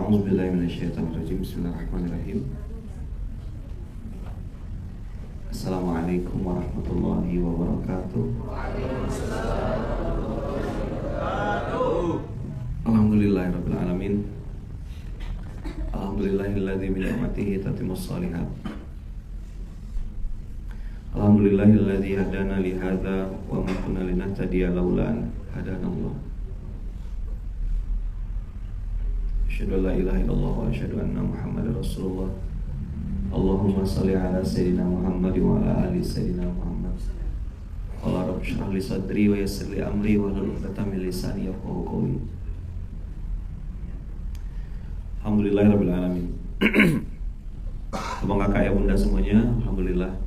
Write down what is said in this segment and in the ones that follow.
A'udzubillahi minasyaitonirrajim. Bismillahirrahmanirrahim. Assalamualaikum warahmatullahi wabarakatuh. Alhamdulillahirabbil alamin. Alhamdulillahilladzi bi ni'matihi tatimmus shalihat. Alhamdulillahilladzi hadana li hadza wa ma kunna linahtadiya laula an hadanallah. Asyhadu an la ilaha illallah wa asyhadu anna Muhammadar Rasulullah. Allahumma shalli ala sayyidina Muhammad wa ala ali sayyidina Muhammad. Qala rabbi shrah li sadri wa yassir li amri wa hlul 'uqdatam min lisani yafqahu qawli. Alhamdulillahirabbil alamin. Abang kakak ya bunda semuanya, alhamdulillah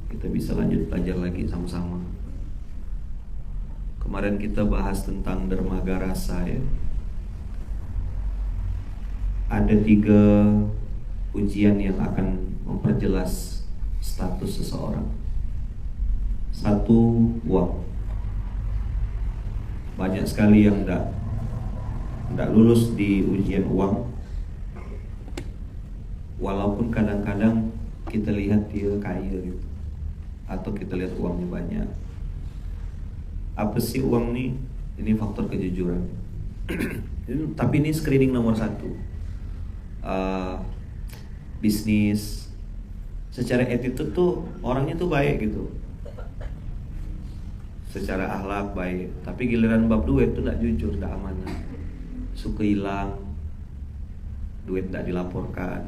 kita bisa lanjut belajar lagi sama-sama. Kemarin kita bahas tentang dermaga rasa ya. Ada 3 ujian yang akan memperjelas status seseorang. 1, uang. Banyak sekali yang tidak lulus di ujian uang. Walaupun kadang-kadang kita lihat dia kaya gitu, atau kita lihat uangnya banyak. Apa sih uang nih? Ini faktor kejujuran. Tapi ini screening nomor 1. Bisnis secara attitude tuh orangnya tuh baik gitu, secara akhlak baik, tapi giliran bab duit tuh tidak jujur, tidak amanah, suka hilang, duit tidak dilaporkan,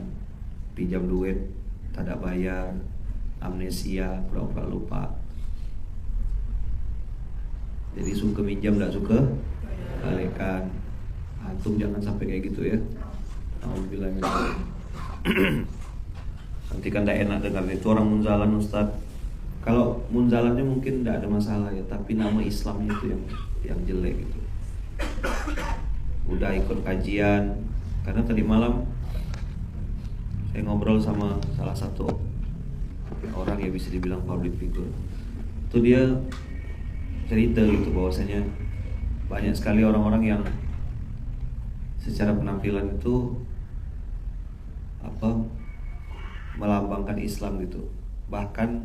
pinjam duit tidak bayar, amnesia, pura-pura lupa. Jadi suka minjam tidak suka balikan. Antum jangan sampai kayak gitu ya. Alhamdulillah. Nanti kan tidak enak dengar itu orang munzalan Ustaz. Kalau munzalannya mungkin tidak ada masalah ya, tapi nama Islamnya itu yang jelek gitu. Udah ikut kajian, karena tadi malam saya ngobrol sama salah satu orang yang bisa dibilang public figure. Itu dia cerita gitu bahwasanya banyak sekali orang-orang yang secara penampilan itu melambangkan Islam gitu. Bahkan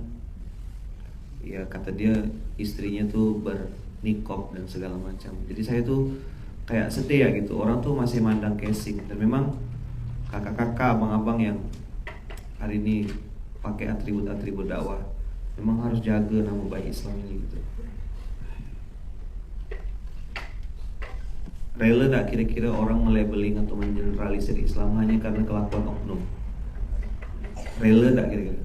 ya kata dia istrinya tuh bernikop dan segala macam. Jadi saya tuh kayak sedih ya gitu. Orang tuh masih mandang casing. Dan memang kakak-kakak, abang-abang yang hari ini pakai atribut-atribut dakwah, memang harus jaga nama baik Islam ini gitu. Rela tak kira-kira orang melabeling atau mengeneralisir Islam hanya karena kelakuan oknum? Rela tak kira-kira?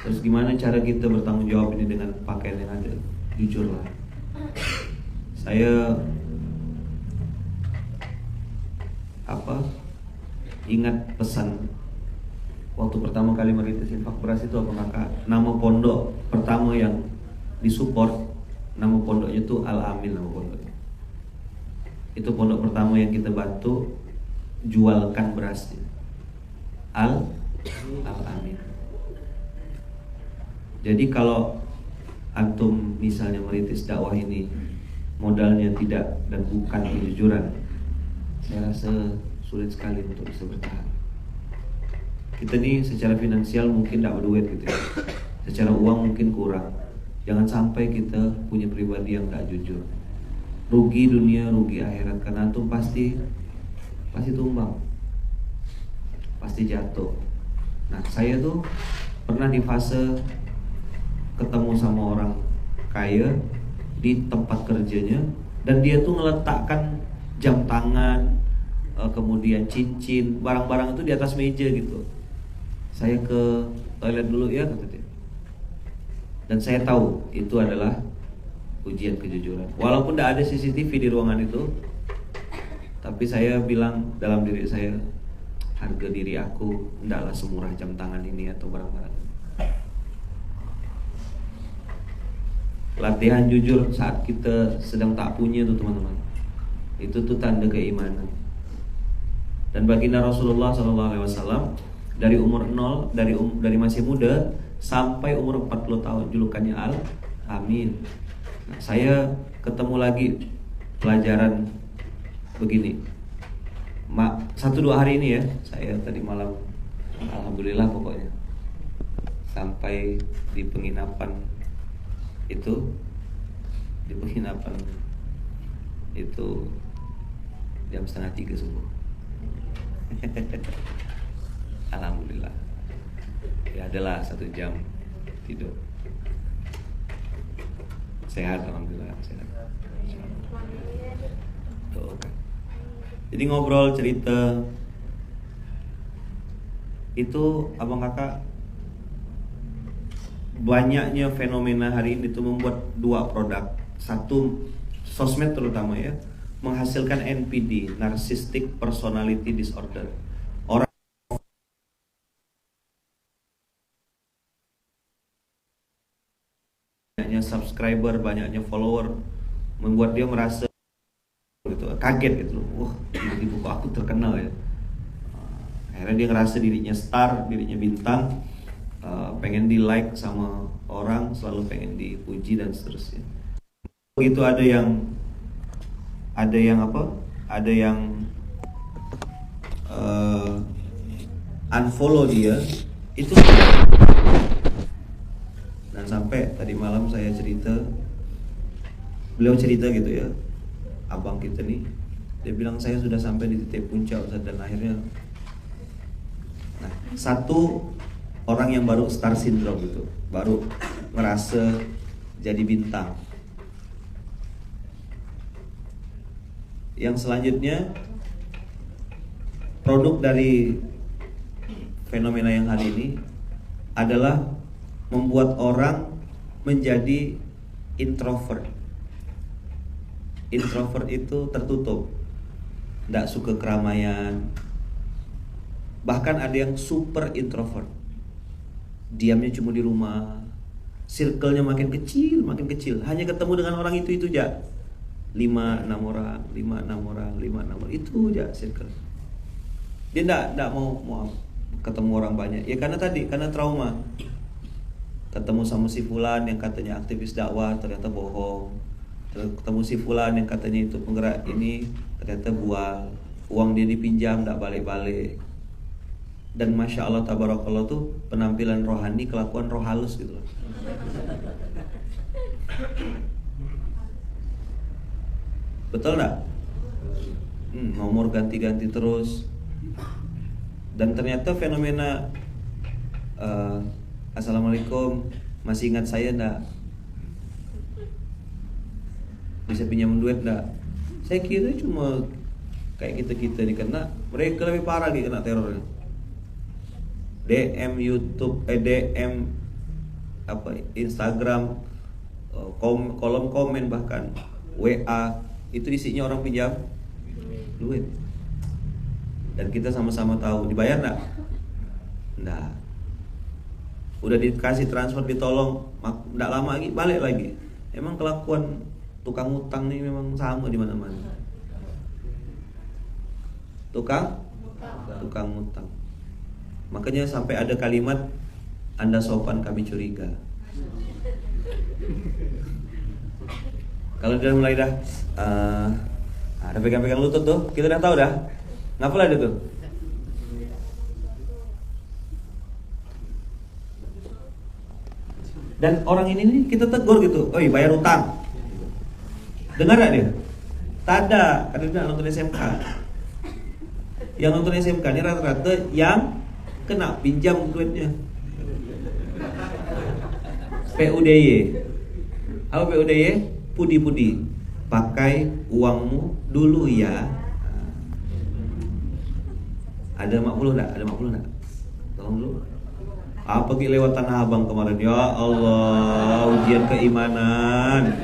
Terus gimana cara kita bertanggung jawab ini dengan pakaian yang ada? Jujurlah. Saya ingat pesan waktu pertama kali merintis infak beras itu apa kakak? Nama pondok pertama yang disupport, nama pondoknya itu Al-Amin nama pondoknya. Itu pondok pertama yang kita bantu jualkan berasnya. Al-Amin. Jadi kalau antum misalnya merintis dakwah ini modalnya tidak dan bukan kejujuran, saya rasa sulit sekali untuk bisa bertahan. Kita nih secara finansial mungkin tidak berduit gitu ya. Secara uang mungkin kurang. Jangan sampai kita punya pribadi yang tidak jujur. Rugi dunia, rugi akhirat. Karena antum pasti tumbang, pasti jatuh. Nah saya tuh pernah di fase ketemu sama orang kaya di tempat kerjanya, dan dia tuh ngeletakkan jam tangan, kemudian cincin, barang-barang itu di atas meja gitu. Saya ke toilet dulu ya kata dia. Dan saya tahu itu adalah ujian kejujuran. Walaupun tidak ada CCTV di ruangan itu, tapi saya bilang dalam diri saya, harga diri aku tidaklah semurah jam tangan ini atau barang-barang. Latihan jujur saat kita sedang tak punya tuh teman-teman, itu tuh tanda keimanan. Dan baginda Rasulullah SAW dari umur 0, dari masih muda sampai umur 40 tahun julukannya Al-Amin. Nah, saya ketemu lagi pelajaran begini. 1-2 hari ini ya, saya tadi malam alhamdulillah pokoknya sampai di penginapan itu, jam 2:30 subuh. Alhamdulillah ya, adalah 1 jam tidur. Sehat, alhamdulillah sehat. Tuh, kan. Jadi ngobrol cerita itu abang kakak, banyaknya fenomena hari ini itu membuat 2 produk. Satu, sosmed terutama ya, menghasilkan NPD, Narcissistic Personality Disorder. Orang banyaknya subscriber, banyaknya follower membuat dia merasa gitu, kaget gitu. Wah, tiba-tiba kok aku terkenal ya. Akhirnya dia ngerasa dirinya star, dirinya bintang, pengen di like sama orang, selalu pengen dipuji dan seterusnya. Begitu ada yang unfollow dia itu. Dan sampai tadi malam saya beliau cerita gitu ya, abang kita nih, dia bilang saya sudah sampai di titik puncak Ustaz, dan akhirnya satu orang yang baru star syndrome gitu, baru merasa jadi bintang. Yang selanjutnya, produk dari fenomena yang hari ini adalah membuat orang menjadi introvert. Introvert itu tertutup, tidak suka keramaian. Bahkan ada yang super introvert, diamnya cuma di rumah, circle-nya makin kecil, hanya ketemu dengan orang itu aja. 5-6 orang, itu aja circle. Dia tidak mau ketemu orang banyak. Ya karena trauma. Ketemu sama si fulan yang katanya aktivis dakwah, ternyata bohong. Ketemu si fulan yang katanya itu penggerak ini, ternyata bual. Uang dia dipinjam, tidak balik-balik. Dan Masya Allah Tabarakallah tuh penampilan rohani, kelakuan roh halus gitu loh. Betul gak? Nomor ganti-ganti terus. Dan ternyata fenomena Assalamualaikum, masih ingat saya enggak? Bisa pinjam duit enggak? Saya kira cuma kayak kita-kita nih, karena mereka lebih parah gitu kena teror. DM YouTube, DM Instagram, kolom komen, bahkan WA itu isinya orang pinjam duit. Dan kita sama-sama tahu dibayar enggak? Enggak. Udah dikasih transfer, ditolong, enggak lama lagi balik lagi. Emang kelakuan tukang utang nih memang sama di mana-mana. Tukang utang. Makanya sampai ada kalimat, Anda sopan kami curiga. Kalau dia mulai dah ada pegang-pegang lutut tuh, kita udah tahu dah. Ngapain ada tuh? Dan orang ini nih kita tegur gitu, oi bayar utang. Dengar gak dia? Tada, karena dia nonton SMK. Yang nonton SMK ini rata-rata yang kena pinjam duitnya. PUDY. Apa PUDY? Pudi-pudi. Pakai uangmu dulu ya. Ada 50 enggak? Tolong dulu. Pergi lewat Tanah Abang kemarin. Ya Allah, ujian keimanan.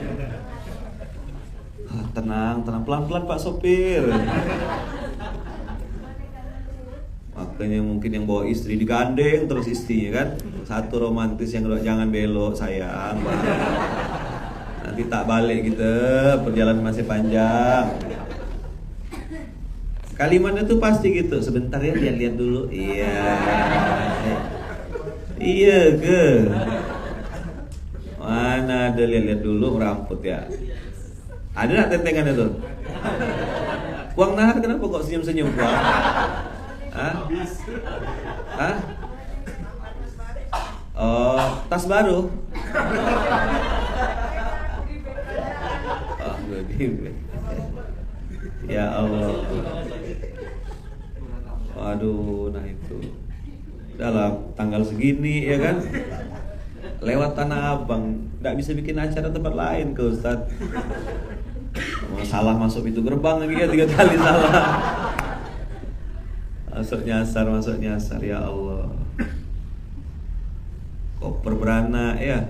Tenang, pelan-pelan Pak sopir. Makanya mungkin yang bawa istri digandeng terus istrinya kan. Satu romantis yang jangan belok sayang. Nanti tak balik kita, perjalanan masih panjang. Kalimatnya tuh pasti gitu. Sebentar ya, lihat-lihat dulu. Iya ke? Mana ada lihat-lihat dulu meramput ya. Ada nggak tentengannya tuh? Puang Nahar kenapa kok senyum-senyum Puang? Hah? Hah? Oh, tas baru. Oh, ya Allah. Waduh, nah itu dalam tanggal segini ya kan, lewat Tanah Abang, nggak bisa bikin acara tempat lain ke Ustadz. Salah masuk pintu gerbang lagi ya, 3 kali salah. Masuk nyasar ya Allah. Koper beranak ya.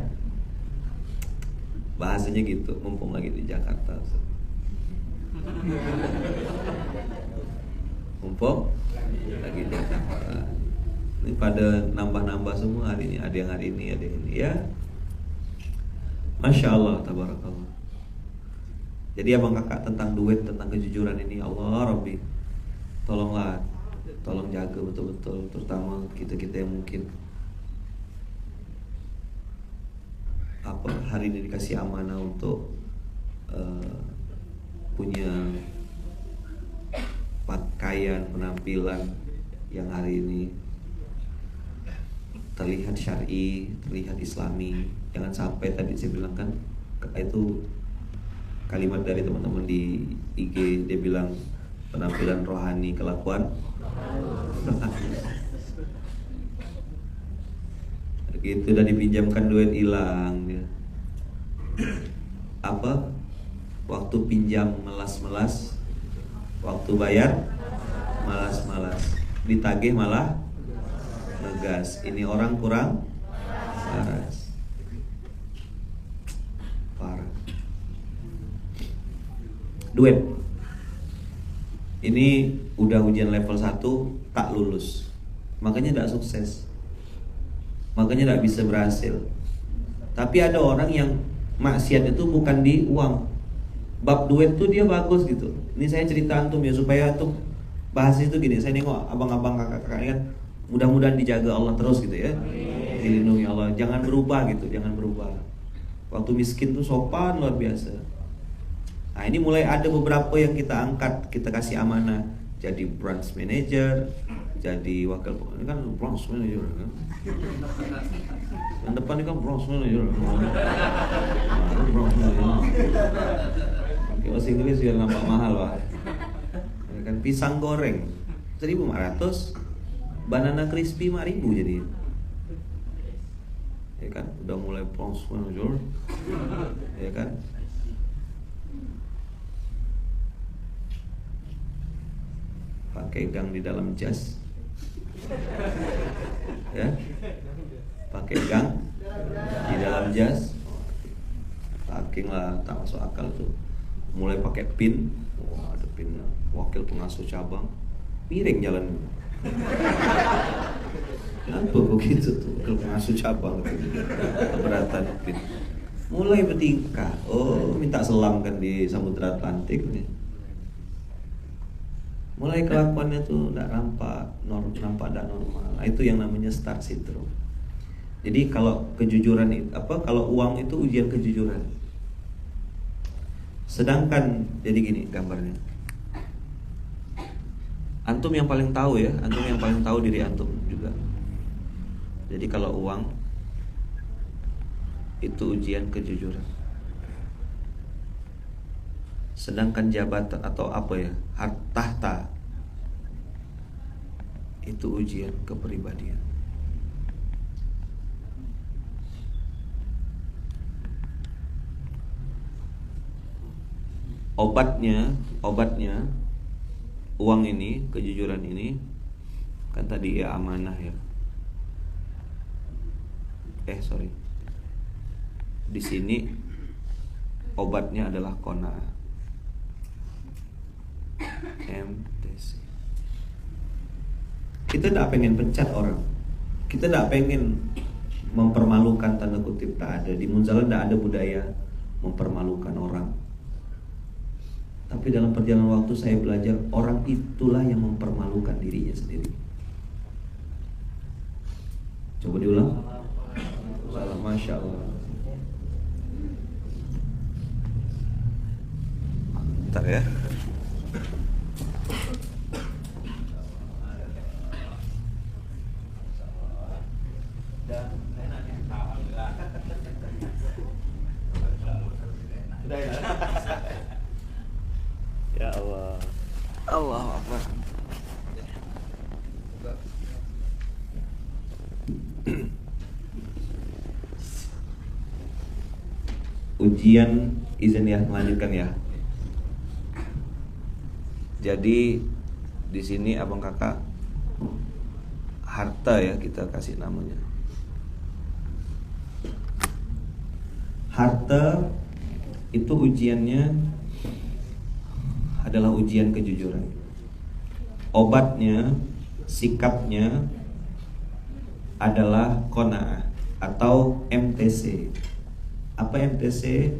Bahasanya gitu, mumpung lagi di Jakarta. Mumpung lagi di Jakarta. Ini pada nambah-nambah semua hari ini. Ada yang hari ini, ada yang ini ya. Masya Allah, tabarakallah. Jadi abang kakak tentang duit, tentang kejujuran ini, Allah Rabbi, tolonglah, tolong jaga betul-betul, terutama kita-kita yang mungkin hari ini dikasih amanah untuk punya pakaian, penampilan yang hari ini terlihat syar'i, terlihat islami. Jangan sampai tadi saya bilang kan, itu kalimat dari teman-teman di IG, dia bilang penampilan rohani, kelakuan gitu, udah dipinjamkan duit hilang ya. Apa? Waktu pinjam melas-melas, waktu bayar malas-malas, ditagih malah ngegas. Ini orang kurang waras. Parah. Duit. Ini udah ujian level 1 tak lulus. Makanya tidak sukses. Makanya tidak bisa berhasil. Tapi ada orang yang maksiat itu bukan di uang. Bab duit tuh dia bagus gitu. Ini saya cerita antum ya, supaya tuh bahas itu gini. Saya nengok abang-abang kakak-kakak ini kan, mudah-mudahan dijaga Allah terus gitu ya. Dilindungi Allah. Jangan berubah gitu, jangan berubah. Waktu miskin tuh sopan luar biasa. Nah ini mulai ada beberapa yang kita angkat, kita kasih amanah. Jadi branch manager, jadi wakil, ini kan branch manager kan. Yang depan ini kan branch manager. Branch manager. Oke, bahasa Inggris biar nampak mahal Pak. Ini kan pisang goreng 1.500, banana crispy 5.000 jadi. Ya kan, udah mulai branch manager. Ya kan. Pakai gang di dalam jas, ya, pakai gang di dalam jas, saking lah tak masuk akal tuh. Mulai pakai pin, wah ada pin wakil pengasuh cabang, miring jalan. Kenapa begitu tuh wakil pengasuh cabang? Keberatan pin. Mulai bertingkah, oh minta selam kan di Samudra Atlantik nih. Mulai kelakuannya tuh tidak nampak normal. Nah, itu yang namanya star syndrome. Jadi kalau kejujuran itu kalau uang itu ujian kejujuran. Sedangkan jadi gini gambarnya. Antum yang paling tahu ya, antum yang paling tahu diri antum juga. Jadi kalau uang itu ujian kejujuran. Sedangkan jabatan atau apa ya, tahta itu ujian kepribadian. Obatnya uang ini, kejujuran ini kan tadi ya amanah ya. Di sini obatnya adalah qanaah. MTC. Kita tidak pengen pecat orang. Kita tidak pengen mempermalukan, tanda kutip, tak ada. Di Munzalah tidak ada budaya mempermalukan orang. Tapi dalam perjalanan waktu saya belajar, orang itulah yang mempermalukan dirinya sendiri. Coba diulang. Masya Allah. Bentar ya. Allahu Akbar. Ujian, izin ya, melanjutkan ya. Jadi di sini abang kakak harta ya, kita kasih namanya. Harta itu ujiannya adalah ujian kejujuran. Obatnya, sikapnya adalah qanaah atau MTC. Apa MTC?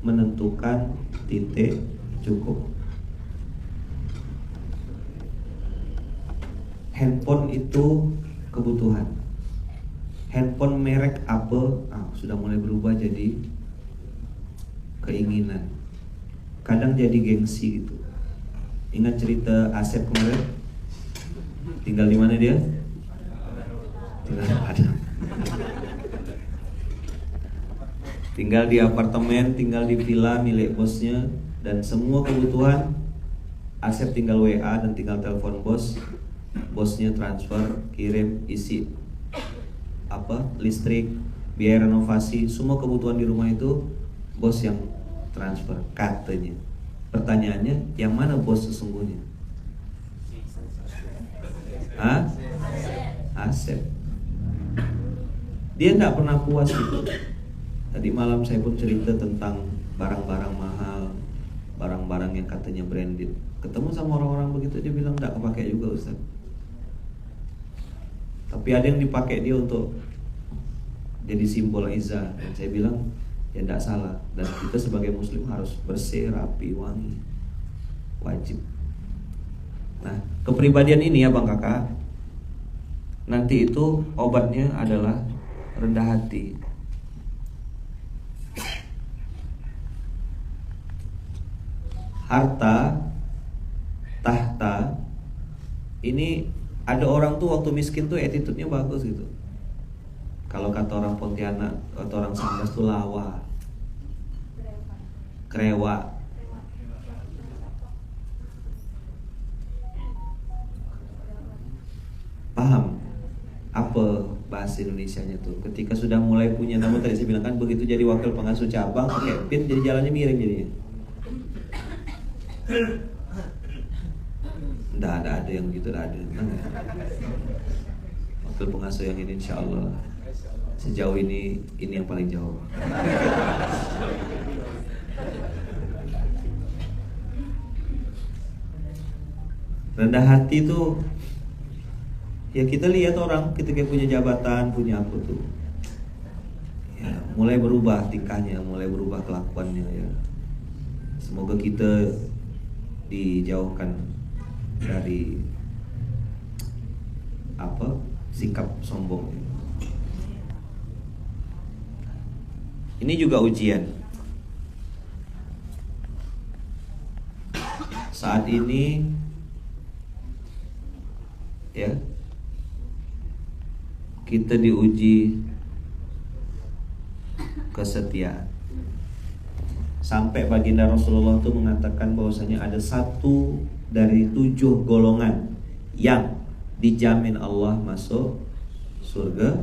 Menentukan titik cukup. Handphone itu kebutuhan. Handphone merek apa? Sudah mulai berubah jadi keinginan. Kadang jadi gengsi gitu. Ingat cerita Asep kemarin? Tinggal di mana dia? Tinggal di Padang. Tinggal di apartemen, tinggal di villa milik bosnya, dan semua kebutuhan Asep tinggal WA dan tinggal telepon bos. Bosnya transfer, kirim, isi listrik, biaya renovasi, semua kebutuhan di rumah itu bos yang transfer katanya. Pertanyaannya, yang mana bos sesungguhnya? Asep. Dia nggak pernah puas gitu. Tadi malam saya pun cerita tentang barang-barang mahal, barang-barang yang katanya branded. Ketemu sama orang-orang begitu, dia bilang nggak kepake juga Ustaz. Tapi ada yang dipakai dia untuk jadi simbol izah. Dan saya bilang ya tidak salah. Dan kita sebagai muslim harus bersih, rapi, wangi, wajib. Nah, kepribadian ini ya bang kakak, nanti itu obatnya adalah rendah hati. Harta, tahta, ini ada orang tuh waktu miskin tuh attitude-nya bagus gitu. Kalau kata orang Pontianak atau orang Sambas tuh lawa, krewa. Paham apa bahasa Indonesianya tuh? Ketika sudah mulai punya nama, tadi saya bilang kan begitu jadi wakil pengasuh cabang, pakai pin jadi jalannya miring jadinya. Nggak ada yang gitu, nggak ada. Wakil pengasuh yang ini insya Allah sejauh ini yang paling jauh. Rendah hati itu ya kita lihat orang ketika punya jabatan, punya apa tuh, ya mulai berubah tingkahnya, mulai berubah kelakuannya ya. Semoga kita dijauhkan dari sikap sombong. Ini juga ujian. Saat ini ya kita diuji kesetiaan. Sampai baginda Rasulullah itu mengatakan bahwasanya ada 1 dari 7 golongan yang dijamin Allah masuk surga,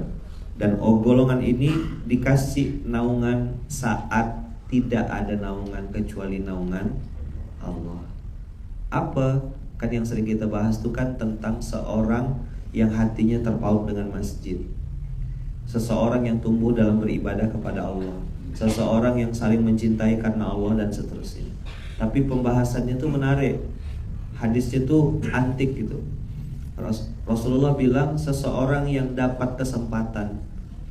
dan golongan ini dikasih naungan saat tidak ada naungan kecuali naungan Allah. Apa? Kan yang sering kita bahas itu kan tentang seorang yang hatinya terpaut dengan masjid, seseorang yang tumbuh dalam beribadah kepada Allah, seseorang yang saling mencintai karena Allah, dan seterusnya. Tapi pembahasannya itu menarik, hadisnya itu antik gitu. Rasulullah bilang seseorang yang dapat kesempatan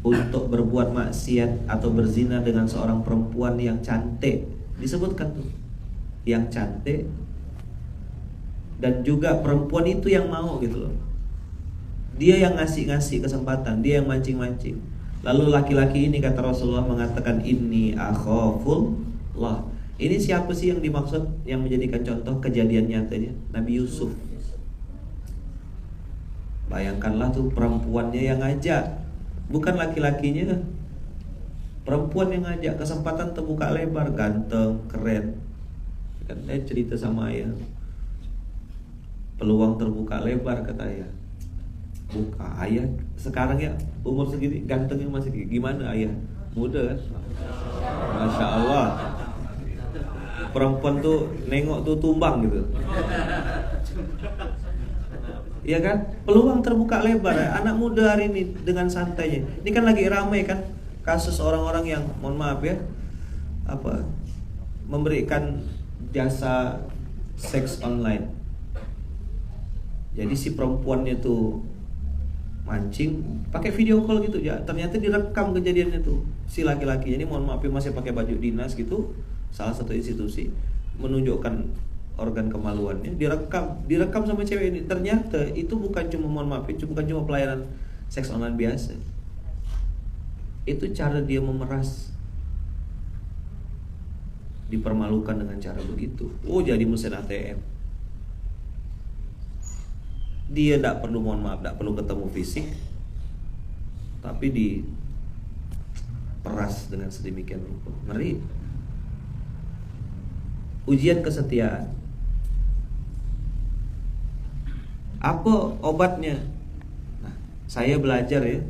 untuk berbuat maksiat atau berzina dengan seorang perempuan yang cantik, disebutkan tuh yang cantik, dan juga perempuan itu yang mau gitu loh. Dia yang ngasih kesempatan, dia yang mancing-mancing. Lalu laki-laki ini kata Rasulullah mengatakan inni akhafullah. Ini siapa sih yang dimaksud, yang menjadikan contoh kejadian nyatanya? Nabi Yusuf. Bayangkanlah tuh perempuannya yang ngajak, bukan laki-lakinya. Perempuan yang ngajak, kesempatan terbuka lebar, ganteng, keren. Kan saya cerita sama ayah, peluang terbuka lebar kata ayah. Buka ayah sekarang ya umur segini gantengnya masih gimana ayah? Muda kan? Masya Allah. Perempuan tuh nengok tuh tumbang gitu. Iya kan? Peluang terbuka lebar ya. Anak muda hari ini dengan santainya. Ini kan lagi ramai kan kasus orang-orang yang mohon maaf ya, memberikan jasa seks online. Jadi si perempuannya tuh mancing pakai video call gitu ya. Ternyata direkam kejadiannya tuh. Si laki-laki ini mohon maaf ya, masih pakai baju dinas gitu. Salah satu institusi menunjukkan organ kemaluannya, direkam sama cewek ini. Ternyata itu bukan cuma mohon maaf, itu bukan cuma pelayanan seks online biasa. Itu cara dia memeras, dipermalukan dengan cara begitu. Oh, jadi mesin ATM. Dia tidak perlu mohon maaf, tidak perlu ketemu fisik, tapi diperas dengan sedemikian rupa. Ngeri. Ujian kesetiaan. Apa obatnya? Nah, saya belajar ya.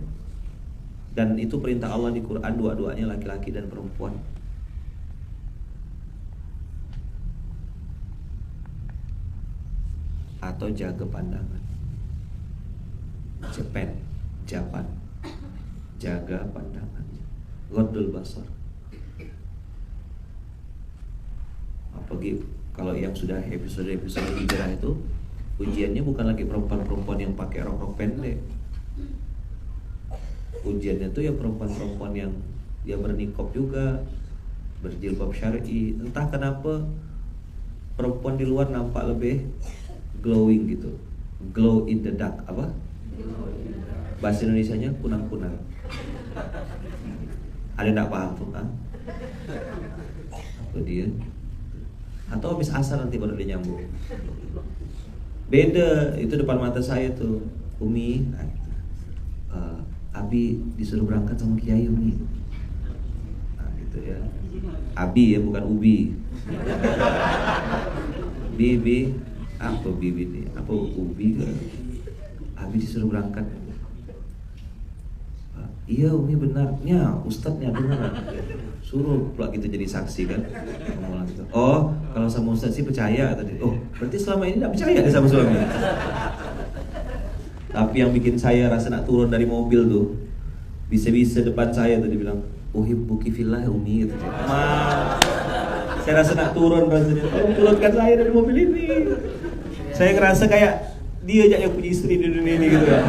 Dan itu perintah Allah di Quran, dua-duanya laki-laki dan perempuan. Atau jaga pandangan. Japan. Jaga pandangan. Ghaddul basar. Apalagi kalau yang sudah episode hijrah itu, ujiannya bukan lagi perempuan-perempuan yang pakai rok-rok pendek. Ujiannya tuh ya perempuan-perempuan yang dia bernikop juga, berjilbab syar'i. Entah kenapa perempuan di luar nampak lebih glowing gitu. Glow in the dark, apa? Bahasa Indonesianya kunang-kunang. Ada enggak paham tuh, ha? Apa dia? Atau habis asar nanti baru dia nyambung. Beda, itu depan mata saya tuh. Umi, Abi disuruh berangkat sama Kiai Umi. Nah, gitu ya. Abi ya, bukan Ubi. Bibi, apa Bibi nih? Apa Ubi ke? Abi disuruh berangkat. Iya Umi benarnya, Ustadznya benar. Suruh pula kita jadi saksi kan. Gitu. Oh, kalau sama Ustadz sih percaya tadi. Oh, berarti selama ini tidak percaya deh sama suami. Tapi yang bikin saya rasa nak turun dari mobil tuh, bisa-bisa depan saya tuh dibilang, "Uhibbuki fillah Umi," gitu. Saya rasa nak turun rasanya. Tolong turunkan saya dari mobil ini. Saya ngerasa kayak dia aja yang punya istri di dunia ini gitu ya.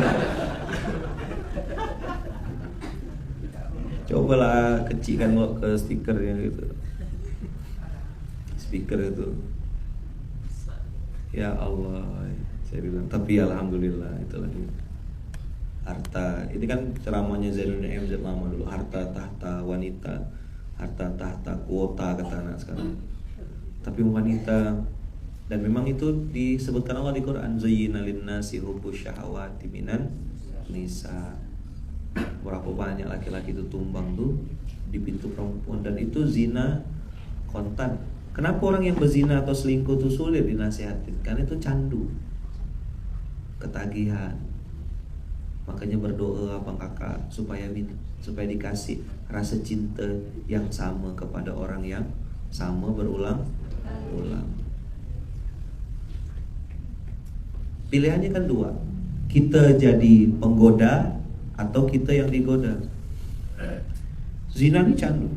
Cobalah kecilkan ke stikernya gitu. Speaker itu. Ya Allah, saya bilang. Tapi alhamdulillah itu lagi. Harta, ini kan ceramahnya Zainuddin MZ lama dulu. Harta tahta wanita, harta tahta kuota kata anak sekarang. Tapi wanita, dan memang itu disebutkan Allah di Quran. Zayyina linnasi hubbus syahawati minan nisa. Berapa banyak laki-laki itu tumbang tuh di pintu perempuan, dan itu zina kontan. Kenapa orang yang berzina atau selingkuh tuh sulit dinasihatin? Karena itu candu, ketagihan. Makanya berdoa abang kakak supaya dikasih rasa cinta yang sama kepada orang yang sama berulang-ulang. Pilihannya kan dua, kita jadi penggoda atau kita yang digoda. Zina ini candu,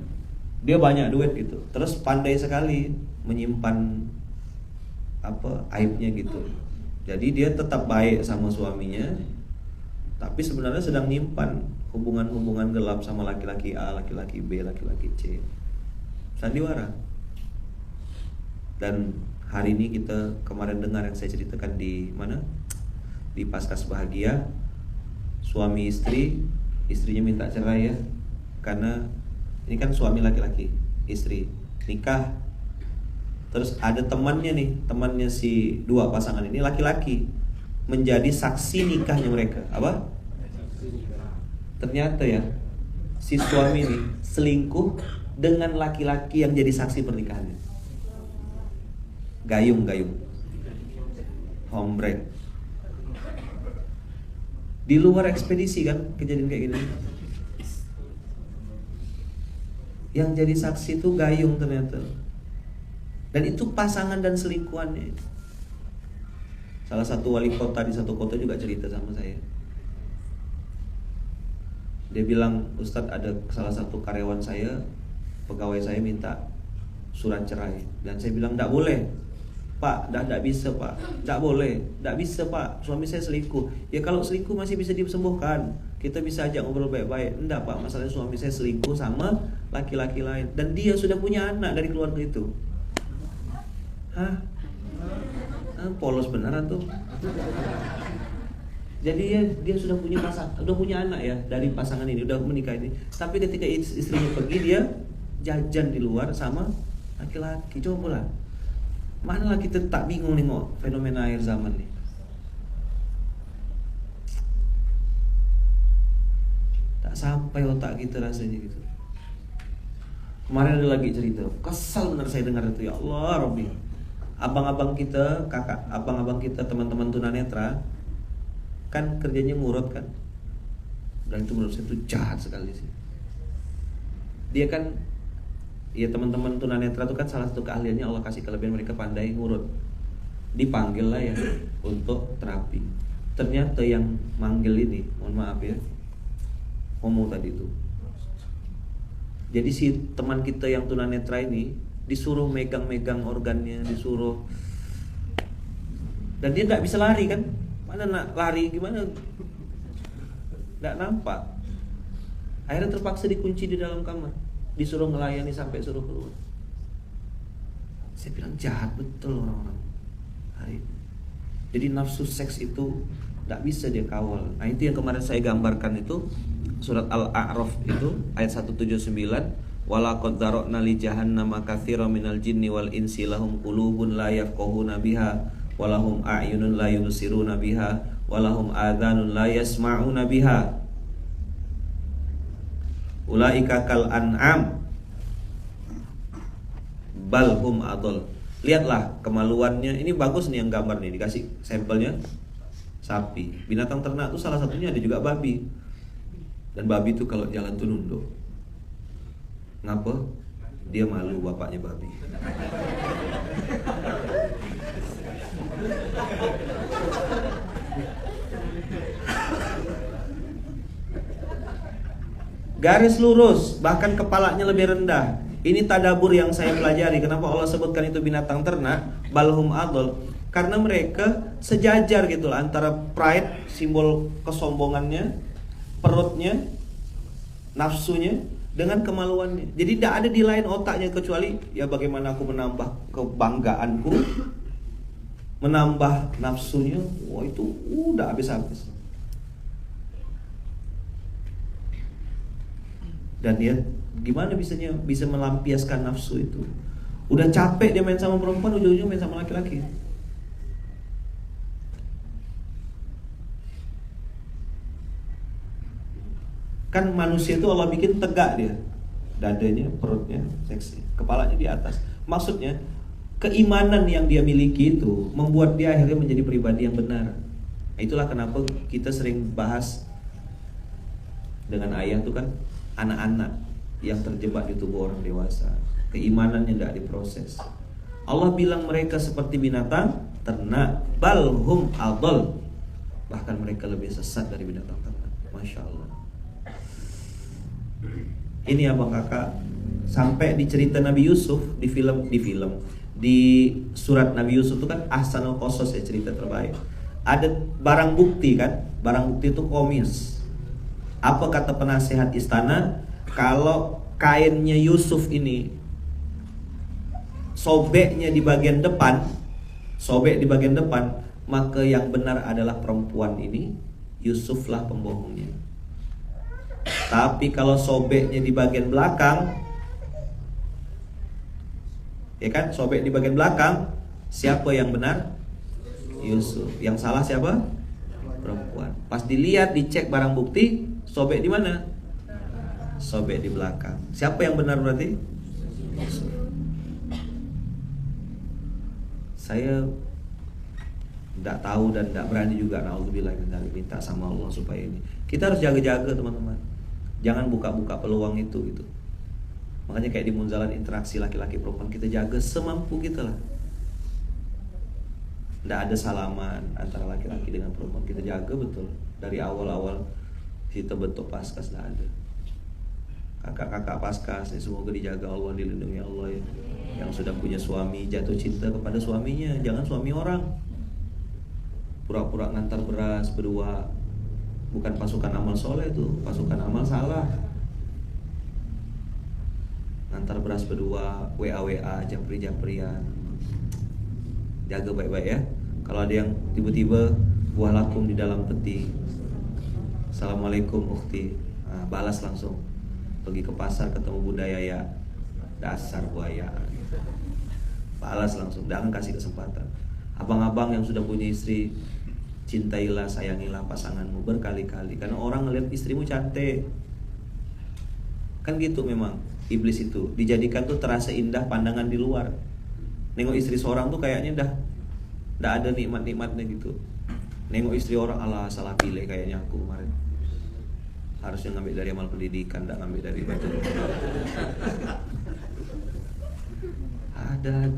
dia banyak duit gitu, terus pandai sekali menyimpan aibnya gitu. Jadi dia tetap baik sama suaminya, tapi sebenarnya sedang nyimpan hubungan-hubungan gelap sama laki-laki A, laki-laki B, laki-laki C. Sandiwara. Dan hari ini kita kemarin dengar yang saya ceritakan di mana? Di Paskas Bahagia. Suami istrinya minta cerai ya, karena ini kan suami laki-laki, istri nikah, terus ada temannya si dua pasangan ini laki-laki menjadi saksi nikahnya mereka. Apa? Ternyata ya si suami ini selingkuh dengan laki-laki yang jadi saksi pernikahannya. Gayung. home break. Di luar ekspedisi kan kejadian kayak gini. Yang jadi saksi itu gayung ternyata. Dan itu pasangan dan selingkuhannya. Salah satu wali kota di satu kota juga cerita sama saya. Dia bilang, Ustadz, ada salah satu karyawan saya, pegawai saya minta surat cerai. Dan saya bilang, enggak boleh Pak, enggak bisa Pak, enggak boleh, enggak bisa Pak, suami saya selingkuh. Ya kalau selingkuh masih bisa disembuhkan, kita bisa ajak ngobrol baik-baik. Enggak Pak, masalahnya suami saya selingkuh sama laki-laki lain. Dan dia sudah punya anak dari keluarga itu. Hah? Polos beneran tuh. Jadi dia sudah punya anak ya dari pasangan ini, udah menikah ini. Tapi ketika istrinya pergi, dia jajan di luar sama laki-laki. Coba lah, mana lah kita tak bingung nih fenomena akhir zaman nih. Tak sampai otak kita rasanya gitu. Kemarin ada lagi cerita, kesal benar saya dengar itu, ya Allah Robbi. Abang-abang kita, abang-abang kita, teman-teman tunanetra kan kerjanya ngurut kan. Dan itu menurut saya itu jahat sekali sih. Dia kan, ya teman-teman tunanetra itu kan salah satu keahliannya Allah kasih kelebihan, mereka pandai ngurut. Dipanggil lah ya untuk terapi. Ternyata yang manggil ini, mohon maaf ya, homo tadi itu. Jadi si teman kita yang tunanetra ini disuruh megang-megang organnya, disuruh, dan dia nggak bisa lari kan. Mana nak lari gimana? Nggak nampak. Akhirnya terpaksa dikunci di dalam kamar, disuruh ngelayani sampai suruh keluar. Saya bilang jahat betul orang-orang hari ini. Jadi nafsu seks itu nggak bisa dia kawal. Nah itu yang kemarin saya gambarkan itu surat Al-A'raf itu ayat 179. Walaqad dzara'na li jahannama katsiran minal jinni wal insi lahum qulubun la yafqahuna biha walahum a'yunun la yubsiruna biha walahum adhanun la yasma'una biha ulaika kal an'am bal hum adall. Lihatlah kemaluannya. Ini bagus nih yang gambar nih, dikasih sampelnya sapi. Binatang ternak itu salah satunya ada juga babi. Dan babi itu kalau jalan tuh nunduk. Ngapa? Dia malu bapaknya babi. Garis lurus, bahkan kepalanya lebih rendah. Ini tadabur yang saya pelajari. Kenapa Allah sebutkan itu binatang ternak, balhum adol? Karena mereka sejajar gitu lah, antara pride, simbol kesombongannya, perutnya, nafsunya, dengan kemaluannya. Jadi tidak ada di lain otaknya kecuali ya bagaimana aku menambah kebanggaanku, menambah nafsunya. Wah itu udah habis-habis. Dan dia gimana bisa melampiaskan nafsu itu? Udah capek dia main sama perempuan, ujung-ujungnya main sama laki-laki. Kan manusia itu Allah bikin tegak dia, dadanya, perutnya, seksi, kepalanya di atas. Maksudnya keimanan yang dia miliki itu membuat dia akhirnya menjadi pribadi yang benar. Itulah kenapa kita sering bahas dengan ayah itu kan anak-anak yang terjebak di tubuh orang dewasa, keimanannya tidak diproses. Allah bilang mereka seperti binatang ternak, balhum adol, bahkan mereka lebih sesat dari binatang ternak. Masya Allah. Ini abang kakak sampai di cerita Nabi Yusuf di surat Nabi Yusuf itu kan ahsanul qasas ya, cerita terbaik. Ada barang bukti kan, barang bukti itu komis. Apa kata penasehat istana? Kalau kainnya Yusuf ini sobeknya di bagian depan, maka yang benar adalah perempuan ini, Yusuflah pembohongnya. Tapi kalau sobeknya di bagian belakang, ya kan, sobek di bagian belakang, siapa yang benar? Yusuf. Yang salah siapa? Perempuan. Pas dilihat, dicek barang bukti, sobek di mana? Sobek di belakang. Siapa yang benar berarti? Yusuf. Saya Tidak tahu dan tidak berani juga, naudzubillah minta sama Allah supaya ini. Kita harus jaga-jaga teman-teman. Jangan buka-buka peluang itu gitu. Makanya kayak di Munzalan interaksi laki-laki perempuan, kita jaga semampu kita lah. Tidak ada salaman antara laki-laki dengan perempuan, kita jaga betul. Dari awal-awal kita bentuk paskas tidak ada. Kakak-kakak paskas semoga dijaga Allah, dilindungi Allah ya. Yang sudah punya suami jatuh cinta kepada suaminya, jangan suami orang. Pura-pura ngantar beras berdua, bukan pasukan amal soleh itu, pasukan amal salah. Ngantar beras berdua, WA japri-japrian. Jaga baik-baik ya. Kalau ada yang tiba-tiba buah lakum di dalam peti, Assalamualaikum ukhti, balas langsung. Pergi ke pasar ketemu Bunda Yaya, dasar buaya, balas langsung, jangan kasih kesempatan. Abang-abang yang sudah punya istri, cintailah, sayangilah pasanganmu berkali-kali, karena orang ngeliat istrimu cantik. Kan gitu memang iblis itu dijadikan tuh terasa indah pandangan di luar. Nengok istri seorang tuh kayaknya dah ada nikmat-nikmatnya gitu. Nengok istri orang, ala salah pilih kayaknya aku kemarin. Harusnya ngambil dari amal pendidikan, tidak ngambil dari batu. Ada.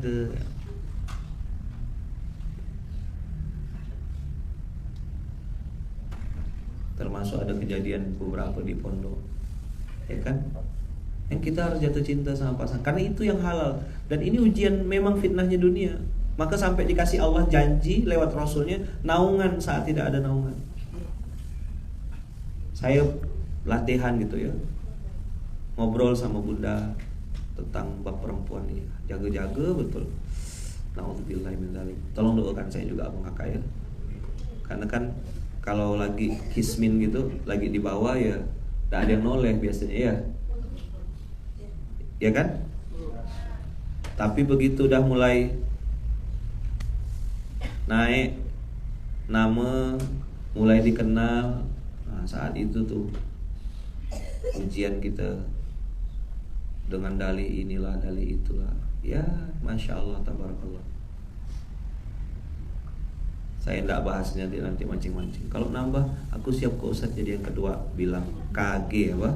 Termasuk ada kejadian beberapa di pondok, ya kan? Yang kita harus jatuh cinta sama pasangan, karena itu yang halal. Dan ini ujian, memang fitnahnya dunia. Maka sampai dikasih Allah janji lewat Rasulnya, naungan saat tidak ada naungan. Saya latihan gitu ya, ngobrol sama Bunda tentang bab perempuan ini, jaga-jaga betul. Naudzubillah min dzalik. Tolong doakan saya juga abang kakak ya. Karena kan kalau lagi kismin gitu, lagi di bawah ya, tak ada yang noleh biasanya ya. Ya kan? Tapi begitu udah mulai naik nama, mulai dikenal, nah saat itu tuh ujian kita dengan dalih inilah, dalih itulah. Ya, Masya Allah, tabarakallah. Saya tidak bahasnya nanti mancing-mancing. Kalau nambah, aku siap ke Ustadz jadi yang kedua. Bilang KG apa?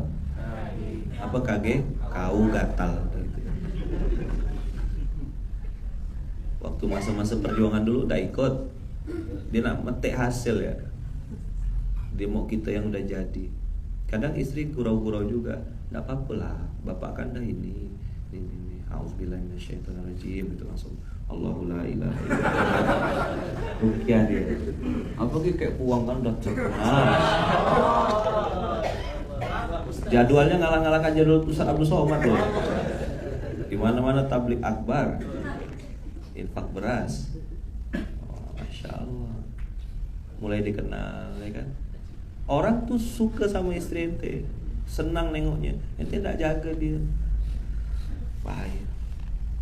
Apa KG? Kau gatal. Waktu masa-masa perjuangan dulu udah ikut. Dia nak metik hasil ya. Dia mau kita yang udah jadi. Kadang istri gurau-gurau juga. Tidak apa-apa lah, bapak kan dah ini. Auzubillahi minasyaitonirrajim, itu langsung Allahu la ilaha illallah. Rukyah dia. Apa kayak puang kan udah terkenal. Jadwalnya ngalah-ngalahkan jadwal Ustaz Abdul Somad loh. Di mana-mana tablik akbar, infak beras. Oh, Masya Allah. Mulai dikenal, ya kan? Orang tuh suka sama istri ente, senang nengoknya. Ente tidak jaga dia, bahaya.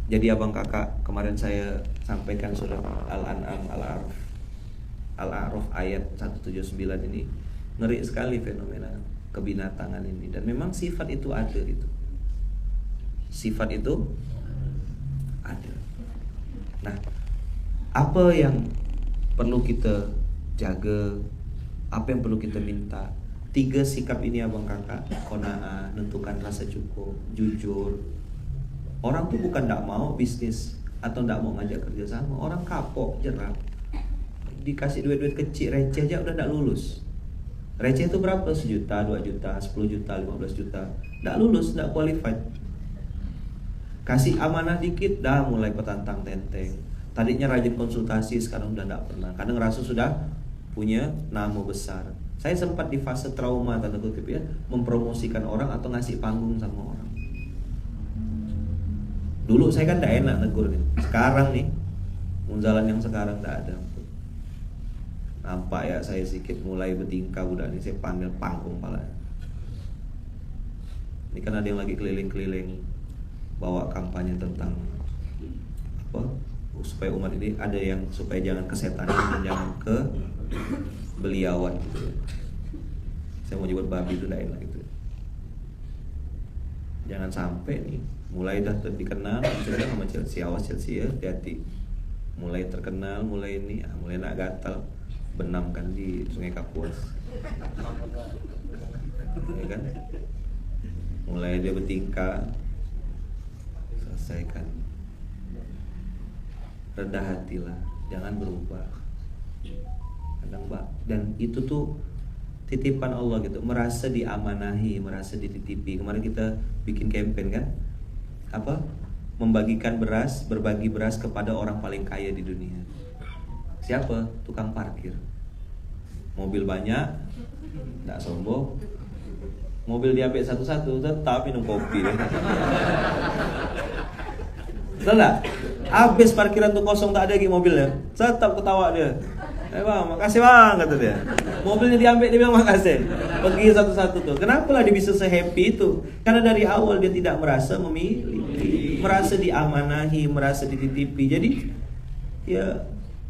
Jadi abang kakak, kemarin saya sampaikan surat Al-An'am, Al-A'raf ayat 179 ini. Ngeri sekali fenomena kebinatangan ini. Dan memang sifat itu ada gitu. Sifat itu ada. Nah, apa yang perlu kita jaga, apa yang perlu kita minta? 3 sikap ini abang kakak. Qanaah, nentukan rasa cukup, jujur. Orang tuh bukan tidak mau bisnis atau tidak mau ngajak kerja sama. Orang kapok, jerap. Dikasih duit-duit kecil, receh aja udah tidak lulus. Receh itu berapa? 1 juta, 2 juta, 10 juta, 15 juta. Tidak lulus, tidak qualified. Kasih amanah dikit, dah mulai petantang tenteng. Tadinya rajin konsultasi, sekarang udah tidak pernah. Karena ngerasa sudah punya nama besar. Saya sempat di fase trauma, tanda kutip ya, mempromosikan orang atau ngasih panggung sama orang. Dulu saya kan tidak enak negur nih. Sekarang nih, Munzalan yang sekarang tidak ada. Nampak ya saya sedikit mulai bertingkah udah nih, saya panggil panggung pala. Ini kan ada yang lagi keliling-keliling bawa kampanye tentang apa? Supaya umat ini ada yang supaya jangan kesetanan dan jangan ke beliawan gitu ya. Saya mau nyebut babi itu tidak enak gitu. Jangan sampai nih mulai dah dikenal sudah sama Chelsea, awas Chelsea ya, hati-hati. mulai terkenal, mulai ini, mulai nak gatal, benamkan di Sungai Kapuas, ya kan? Mulai dia bertingkah, selesaikan. Rendah hatilah, jangan berubah. Kadang dan itu tuh titipan Allah gitu, merasa diamanahi, merasa dititipi. Kemarin kita bikin campaign kan, apa? Membagikan beras, berbagi beras kepada orang paling kaya di dunia. Siapa? Tukang parkir. Mobil banyak, tidak sombong. Mobil diambil satu-satu, tetap minum kopi. Betul nggak? Habis parkiran tuh kosong, tak ada lagi mobilnya, tetap ketawa dia. Bang, makasih bang, kata dia. Mobilnya diambil, dia bilang makasih. Pergi satu-satu tuh. Kenapa lah dia bisa se-happy itu? Karena dari awal dia tidak merasa memiliki, merasa diamanahi, merasa dititipi. Jadi ya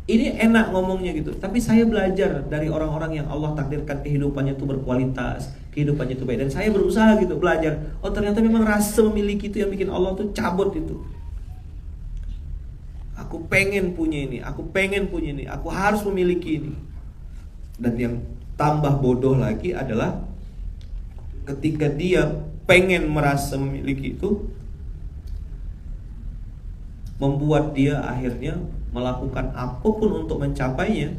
ini enak ngomongnya gitu. Tapi saya belajar dari orang-orang yang Allah takdirkan kehidupannya itu berkualitas, kehidupannya itu baik. Dan saya berusaha gitu belajar. Oh ternyata memang rasa memiliki itu yang bikin Allah tuh cabut itu. Aku pengen punya ini, aku pengen punya ini, aku harus memiliki ini. Dan yang tambah bodoh lagi adalah ketika dia pengen merasa memiliki itu, membuat dia akhirnya melakukan apapun untuk mencapainya.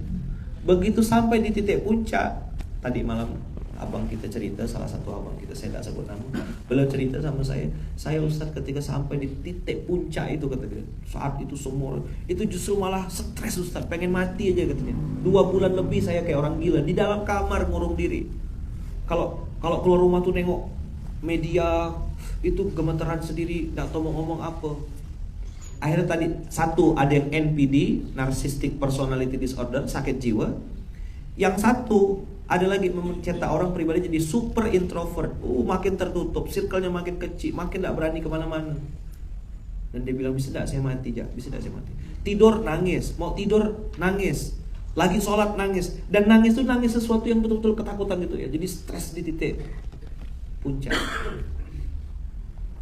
Begitu sampai di titik puncak, tadi malam abang kita cerita, salah satu abang kita, saya tak sebut nama, beliau cerita sama saya Ustaz ketika sampai di titik puncak itu, kata dia, saat itu semua itu justru malah stres Ustaz, pengen mati aja katanya. 2 bulan lebih saya kayak orang gila di dalam kamar ngurung diri. Kalau keluar rumah tuh nengok media itu gemeteran sendiri, nggak tahu mau ngomong apa. Akhirnya tadi satu ada yang NPD, Narcissistic Personality Disorder, sakit jiwa. Yang satu ada lagi mencetak orang pribadi jadi super introvert. Makin tertutup, circle-nya makin kecil, makin tidak berani kemana-mana. Dan dia bilang, bisa tidak saya mati, Jak? Bisa tidak saya mati? Tidur nangis, mau tidur nangis, lagi sholat nangis. Dan nangis itu nangis sesuatu yang betul-betul ketakutan gitu ya. Jadi stres di titik puncak.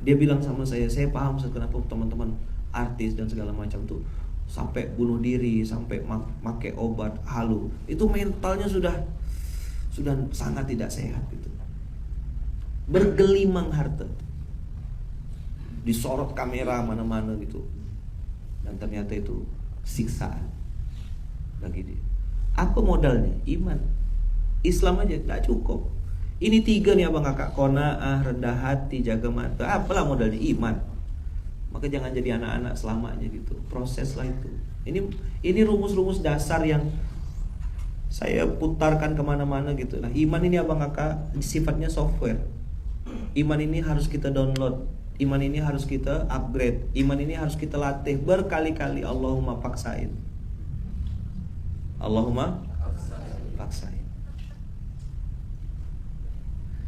Dia bilang sama saya paham kenapa teman-teman artis dan segala macam tuh sampai bunuh diri, sampai pakai obat halu. Itu mentalnya sudah sangat tidak sehat gitu. Bergelimang harta, disorot kamera mana-mana gitu. Dan ternyata itu siksaan bagi dia. Apa modalnya? Iman. Islam aja gak cukup. Ini 3 nih abang kakak, qanaah, rendah hati, jaga mata. Apalah modalnya? Iman. Maka jangan jadi anak-anak selamanya gitu. Proses lah itu. Ini rumus-rumus dasar yang saya putarkan kemana-mana gitu. Nah iman ini abang kakak sifatnya software. Iman ini harus kita download. Iman ini harus kita upgrade. Iman ini harus kita latih berkali-kali. Allahumma paksain. Allahumma paksain.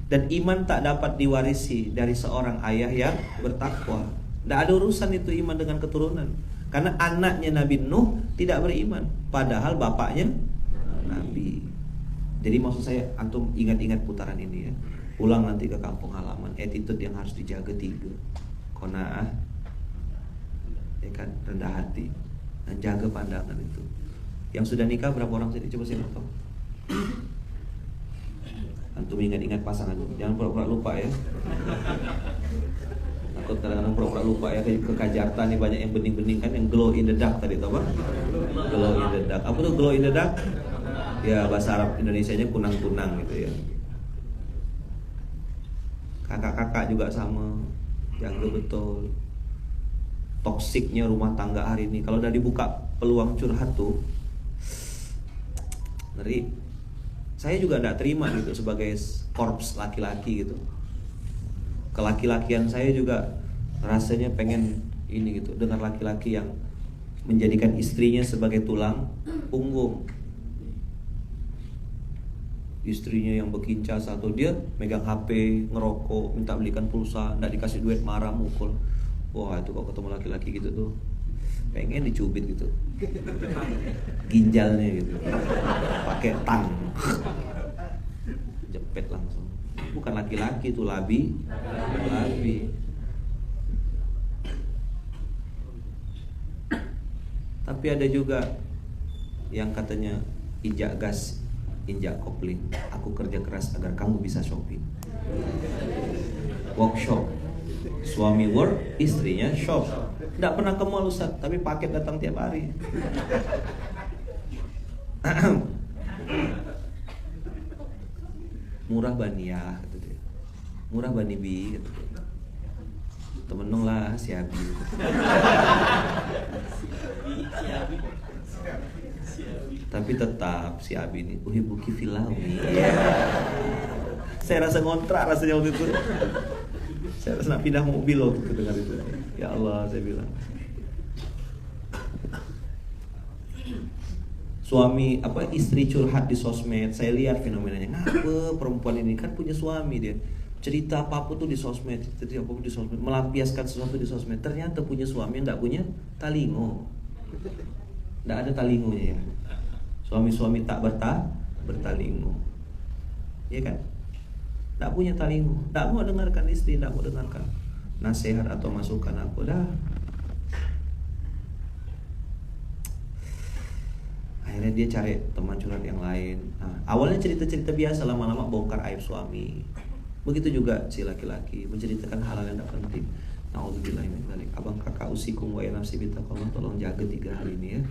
Dan iman tak dapat diwarisi dari seorang ayah yang bertakwa. Tidak ada urusan itu iman dengan keturunan. Karena anaknya Nabi Nuh tidak beriman, padahal bapaknya Nabi. Jadi maksud saya, antum ingat-ingat putaran ini ya. Pulang nanti ke kampung halaman, attitude yang harus dijaga 3. Qanaah, ya kan, rendah hati, dan jaga pandangan itu. Yang sudah nikah berapa orang sini? Coba saya tahu. Antum ingat-ingat pasangan, jangan pura-pura lupa ya. Takut kadang-kadang pura-pura lupa ya. Ke Jakarta nih banyak yang bening-bening kan, yang glow in the dark tadi, tau apa? Glow in the dark. Apa tuh glow in the dark? Ya bahasa Arab Indonesianya kunang-kunang gitu ya. Kakak-kakak juga sama, jaga betul. Toksiknya rumah tangga hari ini, kalau udah dibuka peluang curhat tuh ngeri. Saya juga tidak terima gitu sebagai korps laki-laki gitu. Kelaki-lakian saya juga rasanya pengen ini gitu, dengan laki-laki yang menjadikan istrinya sebagai tulang punggung. Istrinya yang berkincas atau dia megang HP, ngerokok, minta belikan pulsa, nggak dikasih duit, marah, mukul. Wah itu kok ketemu laki-laki gitu tuh pengen dicubit gitu, ginjalnya gitu, pakai tang, jepit langsung. Bukan laki-laki itu labi. Tapi Tapi ada juga yang katanya injak gas, injak kopling. Aku kerja keras agar kamu bisa shopping. Workshop. Suami work, istrinya shop. Tidak pernah ke mall Ustaz, tapi paket datang tiap hari. Murah bani ya, kata dia. Murah bani bi, kata dia. Temen dong lah si Abi. Tapi tetap si Abi ini uhibuki filawi. Saya rasa ngontrak rasanya waktu itu. Saya rasa nak pindah mobil waktu itu dengar itu. Ya Allah, saya bilang. Suami istri curhat di sosmed. Saya lihat fenomenanya. Ngapa perempuan ini kan punya suami dia. Cerita apapun tuh di sosmed, cerita apapun di sosmed, melampiaskan sesuatu di sosmed. Ternyata punya suami yang tidak punya talingo. Tidak ada talingonya ya. Suami-suami tak bertalingo. Iya kan? Tidak punya talingo. Tidak mau dengarkan istri, tidak mau dengarkan nasihat atau masukan apa dah. Akhirnya dia cari teman curhat yang lain. Nah, awalnya cerita-cerita biasa, lama-lama bongkar aib suami. Begitu juga si laki-laki menceritakan hal-hal yang tidak penting. Nauzubillah min dzalik. Abang kakak usikum wa nafsi bittaqwa, tolong jaga 3 hal ini ya.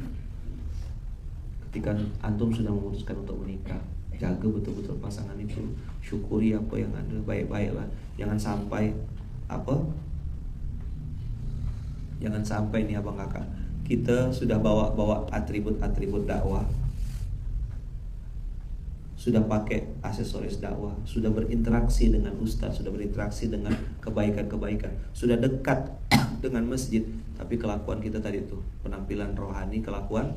Ketika antum sudah memutuskan untuk menikah, jaga betul-betul pasangan itu. Syukuri apa yang ada, baik-baiklah. Jangan sampai Jangan sampai nih abang kakak, kita sudah bawa atribut-atribut dakwah, sudah pakai aksesoris dakwah, sudah berinteraksi dengan ustaz, sudah berinteraksi dengan kebaikan-kebaikan, sudah dekat dengan masjid, tapi kelakuan kita tadi tuh penampilan rohani, kelakuan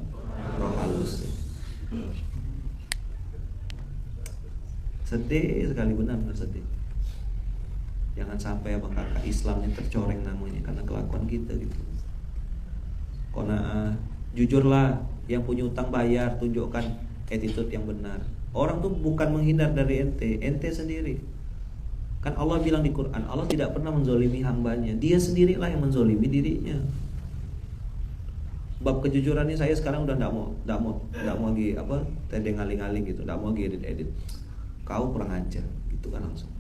roh halus. Sedih sekali, benar-benar sedih. Jangan sampai abang kakak Islamnya tercoreng namanya karena kelakuan kita gitu. Qanaah, jujurlah, yang punya utang bayar, tunjukkan attitude yang benar. Orang tuh bukan menghindar dari ente sendiri. Kan Allah bilang di Quran, Allah tidak pernah menzolimi hambanya. Dia sendirilah yang menzolimi dirinya. Bab kejujuran ini saya sekarang udah tidak mau lagi tedeng ngaling-ngaling gitu, tidak mau lagi edit. Kau kurang ajar, gitu kan langsung.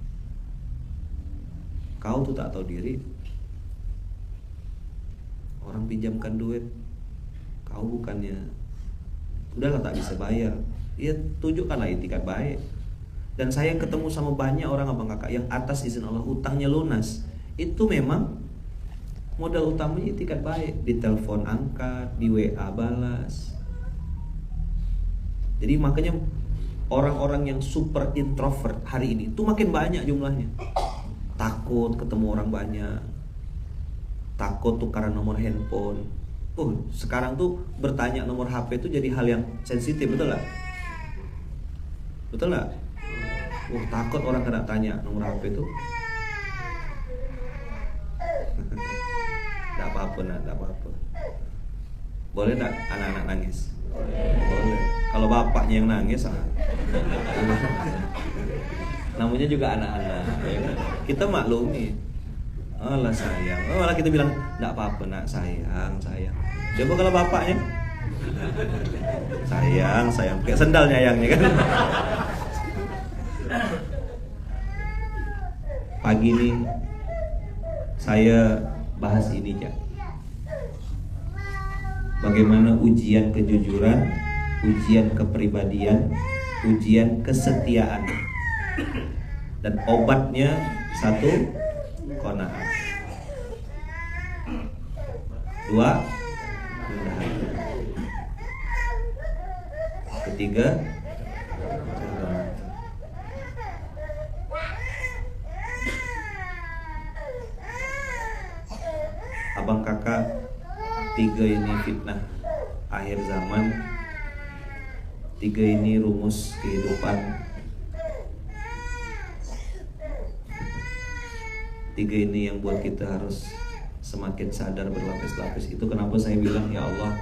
Kau tuh tak tahu diri. Orang pinjamkan duit, kau bukannya udahlah tak bisa bayar. Ya tunjukkanlah itikat baik. Dan saya ketemu sama banyak orang abang kakak yang atas izin Allah utangnya lunas. Itu memang modal utamanya itikat baik. Di telepon angkat, di WA balas. Jadi makanya orang-orang yang super introvert hari ini itu makin banyak jumlahnya. Takut ketemu orang banyak, takut tukaran nomor handphone. Sekarang tuh bertanya nomor HP itu jadi hal yang sensitif, betul gak? Betul gak? Takut orang kena tanya nomor HP itu. Tidak apa-apa, tidak apa-apa. Boleh tak anak-anak nangis? Boleh. Kalau bapaknya yang nangis, namanya juga anak-anak. Kita maklumi. Allah sayang. Malah kita bilang enggak apa-apa nak, sayang. Coba kalau bapaknya sayang, kayak sendal nyayangnya kan. Pagi ini saya bahas ini ya. Bagaimana ujian kejujuran, ujian kepribadian, ujian kesetiaan. Dan obatnya satu, qanaah. 2, rendah hati. 3, abang kakak, 3 ini fitnah akhir zaman. 3 ini rumus kehidupan. 3 ini yang buat kita harus semakin sadar berlapis-lapis. Itu kenapa saya bilang ya Allah,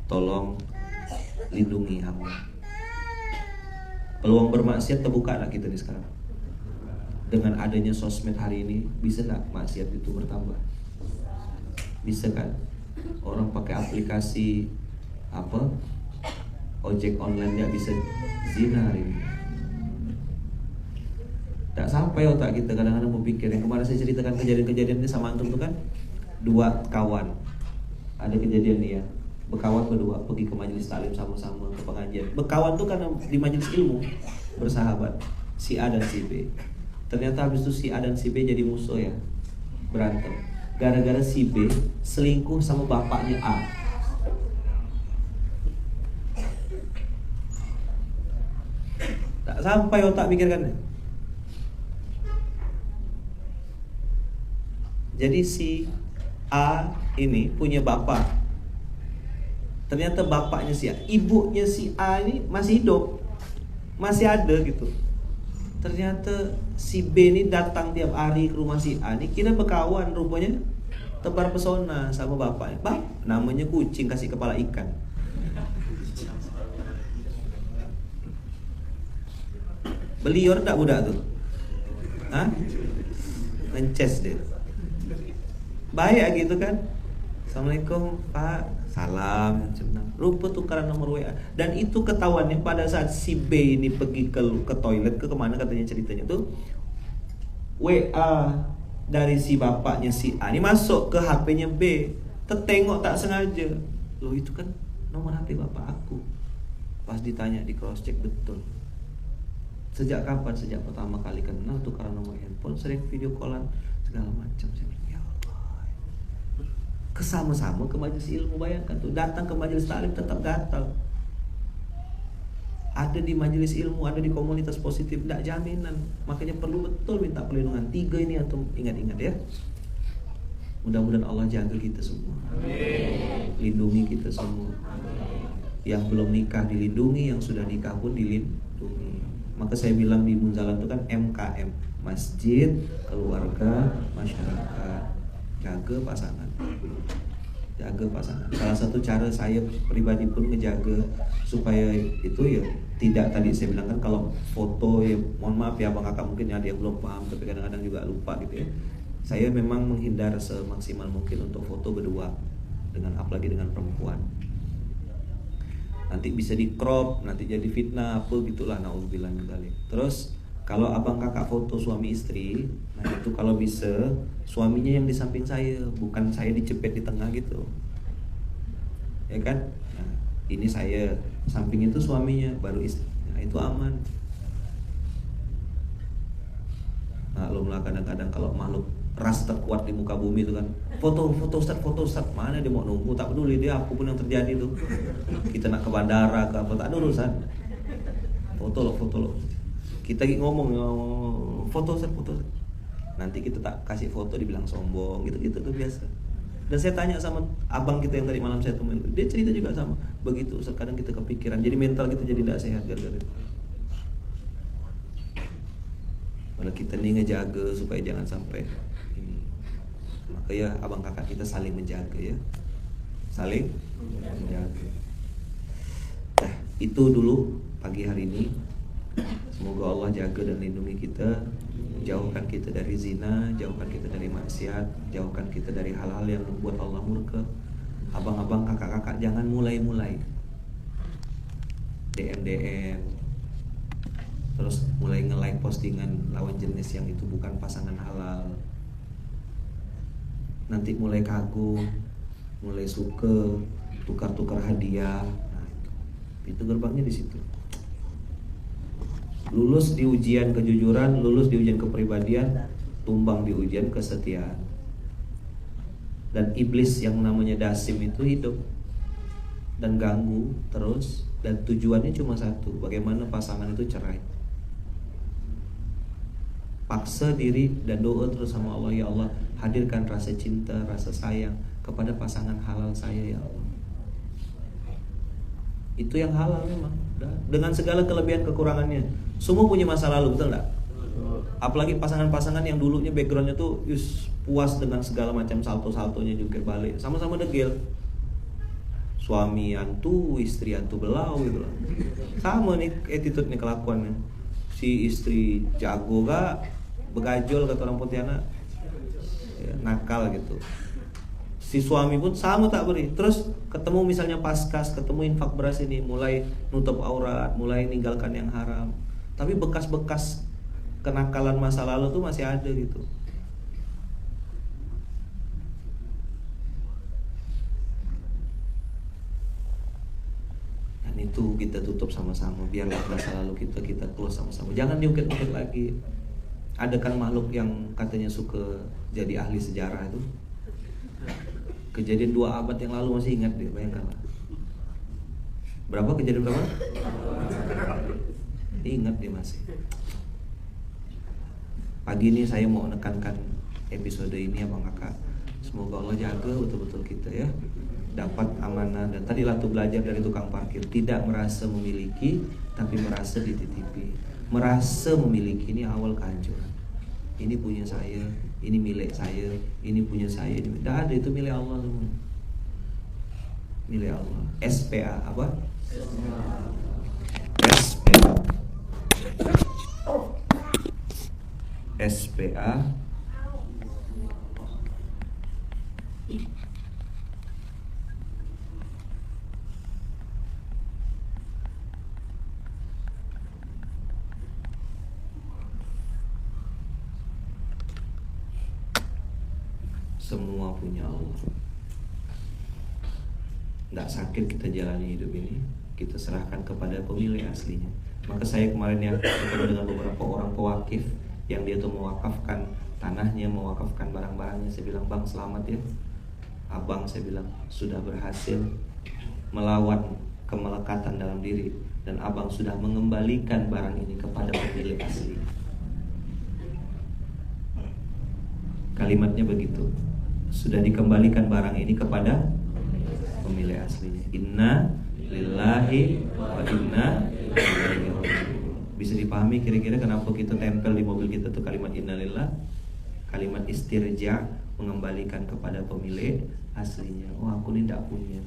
tolong lindungi hamba. Peluang bermaksiat terbuka lah kita nih sekarang. Dengan adanya sosmed hari ini, bisa gak maksiat itu bertambah? Bisa kan? Orang pakai aplikasi apa ojek online nggak bisa zina hari ini. Tak sampai otak kita kadang-kadang berpikir. Yang kemarin saya ceritakan kejadian-kejadian ini sama antum tuh kan, dua kawan, ada kejadian nih ya, berkawan berdua pergi ke majelis taklim sama-sama ke pengajian. Berkawan tuh karena di majelis ilmu, bersahabat, si A dan si B. Ternyata habis itu si A dan si B jadi musuh ya, berantem. Gara-gara si B selingkuh sama bapaknya A. Tak sampai otak pikirkan. Jadi si A ini punya bapak. Ternyata bapaknya si A, ibunya si A ini masih hidup, masih ada gitu. Ternyata si B ini datang tiap hari ke rumah si A ini, kira berkawan, rupanya tebar pesona sama bapaknya. Namanya kucing kasih kepala ikan. Belior tak budak tuh? Hah? Ngeces deh. Baik gitu kan. Assalamualaikum Pak. Salam. Rupa tukaran nomor WA. Dan itu ketahuannya pada saat si B ini pergi ke toilet, ke kemana katanya ceritanya tuh, WA dari si bapaknya si A ini masuk ke HP-nya B. Tertengok tak sengaja. Loh itu kan nomor HP bapak aku. Pas ditanya di cross check betul. Sejak kapan? Sejak pertama kali kenal tukaran nomor handphone, sering video callan segala macam. Saya bilang, ya Allah. Kesama-sama ke majelis ilmu, bayangkan tuh, datang ke majelis taklim tetap gatal. Ada di majelis ilmu, ada di komunitas positif, tidak jaminan. Makanya perlu betul minta perlindungan. 3 ini atau ingat-ingat ya. Mudah-mudahan Allah jaga kita semua. Amin. Lindungi kita semua. Yang belum nikah dilindungi, yang sudah nikah pun dilindungi. Maka saya bilang di Munzalan itu kan MKM, masjid, keluarga, masyarakat. Jaga pasangan. Jaga pasangan. Salah satu cara saya pribadi pun menjaga supaya itu ya tidak, tadi saya bilang kan kalau foto ya, mohon maaf ya abang kakak mungkin ada yang belum paham tapi kadang-kadang juga lupa gitu ya. Saya memang menghindar semaksimal mungkin untuk foto berdua, dengan apalagi dengan perempuan. Nanti bisa di crop, nanti jadi fitnah apa gitulah, naudzubillah min dzalik. Terus kalau abang kakak foto suami istri, nah itu kalau bisa suaminya yang di samping saya, bukan saya dicepet di tengah gitu. Ya kan? Nah, ini saya, samping itu suaminya, baru istri. Nah, itu aman. Maklumlah kadang-kadang kalau makhluk ras terkuat di muka bumi itu kan, foto Ustaz, mana dia mau nunggu, tak peduli dia apapun yang terjadi tuh. Kita nak ke bandara ke apa, tak ada urusan. Foto lo. Kita ngomong foto Ustaz. Nanti kita tak kasih foto dibilang sombong, gitu tuh biasa. Dan saya tanya sama abang kita yang tadi malam saya temuin, dia cerita juga sama begitu. Ustaz, kadang kita kepikiran, jadi mental kita jadi tidak sehat gara-gara itu. Kalau kita nih ngejaga supaya jangan sampai ini. Maka ya abang kakak kita saling menjaga ya. Saling menjaga. Nah, itu dulu pagi hari ini. Semoga Allah jaga dan lindungi kita, jauhkan kita dari zina, jauhkan kita dari maksiat, jauhkan kita dari hal-hal yang membuat Allah murka. Abang-abang, kakak-kakak jangan mulai-mulai DM, terus mulai nge-like postingan lawan jenis yang itu bukan pasangan halal. Nanti mulai kagum, mulai suka, tukar-tukar hadiah. Nah, itu gerbangnya di situ. Lulus di ujian kejujuran, lulus di ujian kepribadian, tumbang di ujian kesetiaan. Dan iblis yang namanya Dasim itu hidup dan ganggu terus, dan tujuannya cuma satu, bagaimana pasangan itu cerai. Paksa diri dan doa terus sama Allah, ya Allah, hadirkan rasa cinta, rasa sayang kepada pasangan halal saya ya Allah. Itu yang halal memang, dengan segala kelebihan kekurangannya. Semua punya masa lalu, betul enggak? Apalagi pasangan-pasangan yang dulunya backgroundnya tuh puas dengan segala macam salto-saltonya juga balik, sama-sama degil. Suami antu, istri antu belau gitu lah. Sama nih attitude nih, kelakuannya. Si istri jago gak, begajol kata orang Pontianak ya, nakal gitu. Si suami pun sama tak beri. Terus ketemu misalnya paskas, ketemu infak beras ini, mulai nutup aurat, mulai ninggalkan yang haram. Tapi bekas-bekas kenakalan masa lalu tuh masih ada gitu. Dan itu kita tutup sama-sama. Biarlah masa lalu kita close sama-sama. Jangan diungkit-ungkit lagi. Ada kan makhluk yang katanya suka jadi ahli sejarah itu. Kejadian 2 abad yang lalu masih ingat dia, bayangkanlah. Berapa kejadian berapa? Ingat dia masih. Pagi ini saya mau menekankan episode ini Abang Kakak. Semoga Allah jaga betul-betul kita ya. Dapat amanah. Dan tadi Latu belajar dari tukang parkir. Tidak merasa memiliki, tapi merasa dititipi. Merasa memiliki ini awal kehancuran. Ini punya saya, ini milik saya, ini punya saya. Tidak ada, itu milik Allah semua. Milik Allah. SPA apa? SPA. SPA. Semua punya Allah. Tidak sakit kita jalani hidup ini, kita serahkan kepada pemilik aslinya. Maka saya kemarin yang bertemu dengan beberapa orang pewakif yang dia tuh mewakafkan tanahnya, mewakafkan barang-barangnya. Saya bilang, Bang selamat ya. Abang, saya bilang, sudah berhasil melawan kemelekatan dalam diri. Dan abang sudah mengembalikan barang ini kepada pemilik asli. Kalimatnya begitu. Sudah dikembalikan barang ini kepada pemilik aslinya. Inna lillahi wa inna ilaihi raji'un. Bisa dipahami kira-kira kenapa kita tempel di mobil kita tuh kalimat innalillah, kalimat istirja, mengembalikan kepada pemilik aslinya. Oh, aku ini tidak punya,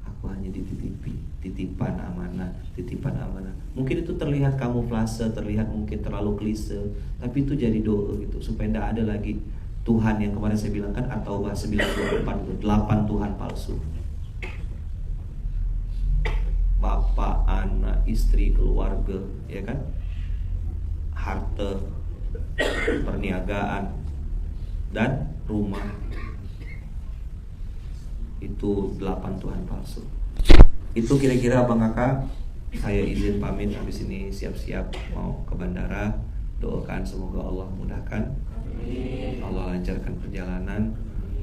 aku hanya dititipi, titipan amanah, titipan amanah. Mungkin itu terlihat kamuflase, terlihat mungkin terlalu klise, tapi itu jadi doa gitu supaya tidak ada lagi Tuhan yang kemarin saya bilang kan, atau bahasa 94 8 Tuhan palsu. Bapak, anak, istri, keluarga, ya kan? Harta, perniagaan, dan rumah. Itu 8 Tuhan palsu. Itu kira-kira Abang Kakak. Saya izin pamit, habis ini siap-siap mau ke bandara. Doakan semoga Allah mudahkan, Allah lancarkan perjalanan,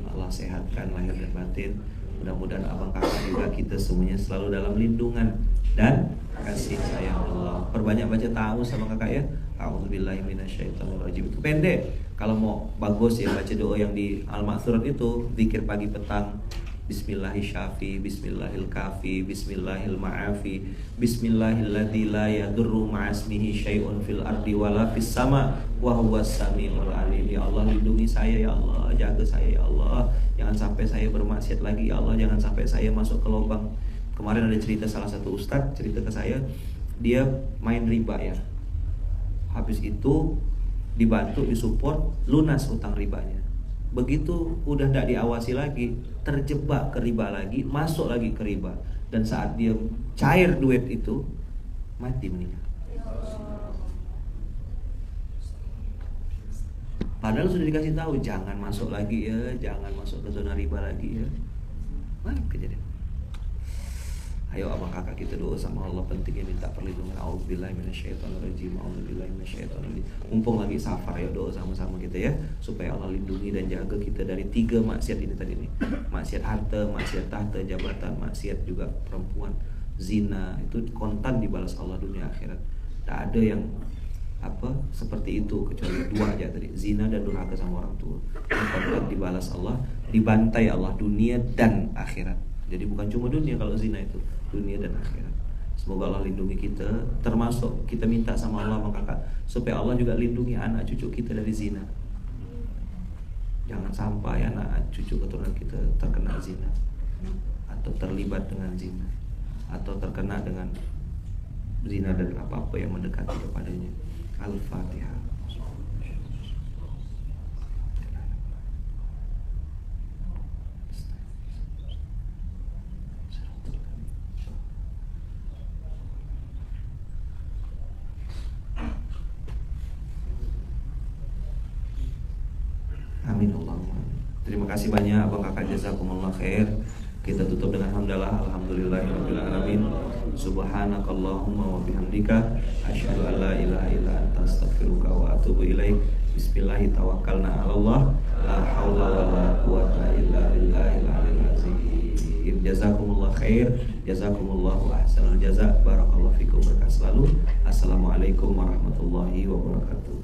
Allah sehatkan lahir dan batin. Mudah-mudahan Abang Kakak juga kita semuanya selalu dalam lindungan dan kasih sayang Allah. Perbanyak baca ta'awuz sama Kakak ya. A'udzubillahi minasyaitonirrajim. Itu pendek. Kalau mau bagus ya baca doa yang di Al-Ma'thurat itu, zikir pagi petang. Bismillahirrahmanirrahim, Bismillahirkafi, Bismillahirma'afi, Bismillahilladzi la yadurru ma'asmihi syai'un fil ardi wala fis sama wa huwas samiul alim. Ya Allah, lindungi saya ya Allah, jaga saya ya Allah. Jangan sampai saya bermaksiat lagi ya Allah, jangan sampai saya masuk ke lubang. Kemarin ada cerita salah satu ustadz cerita ke saya, dia main riba ya. Habis itu dibantu, disupport, lunas utang ribanya. Begitu udah tidak diawasi lagi, terjebak ke riba lagi, masuk lagi ke riba. Dan saat dia cair duit itu, mati meninggal. Padahal sudah dikasih tahu, jangan masuk lagi ya, jangan masuk ke zona riba lagi ya. Mana kejadian? Ayo Abang Kakak kita doa sama Allah, pentingnya minta perlindungan. A'udzubillahi minasyaitonirrajim, a'udzubillahi minasyaitonirrajim. Mumpung lagi safar ya, doa sama-sama kita ya, supaya Allah lindungi dan jaga kita dari 3 maksiat ini tadi nih. Maksiat harta, maksiat tahta jabatan, maksiat juga perempuan, zina. Itu kontan dibalas Allah dunia akhirat. Tak ada yang seperti itu kecuali 2 aja tadi, zina dan durhaka sama orang tua. Kontan dibalas Allah, dibantai Allah dunia dan akhirat. Jadi bukan cuma dunia kalau zina itu, dunia dan akhirat. Semoga Allah lindungi kita, termasuk kita minta sama Allah Kakak supaya Allah juga lindungi anak cucu kita dari zina. Jangan sampai anak cucu keturunan kita terkena zina, atau terlibat dengan zina, atau terkena dengan zina dan apa-apa yang mendekati kepadanya. Al-Fatihah. kasih banyak Abang Kakak, jazakumullah khair. Kita tutup dengan hamdalah, alhamdulillahirabbil alamin. Subhanakallahumma wa bihamdika asyhadu an la ilaha illa anta astaghfiruka wa atubu ilaik. Bismillah tawakkalna 'ala Allah, la haula wa la quwata illa billahil aliyil azim. Jazakumullah khair, jazakumullahu ahsanal jaza. Barakallahu fikum, berkah selalu. Assalamualaikum warahmatullahi wabarakatuh.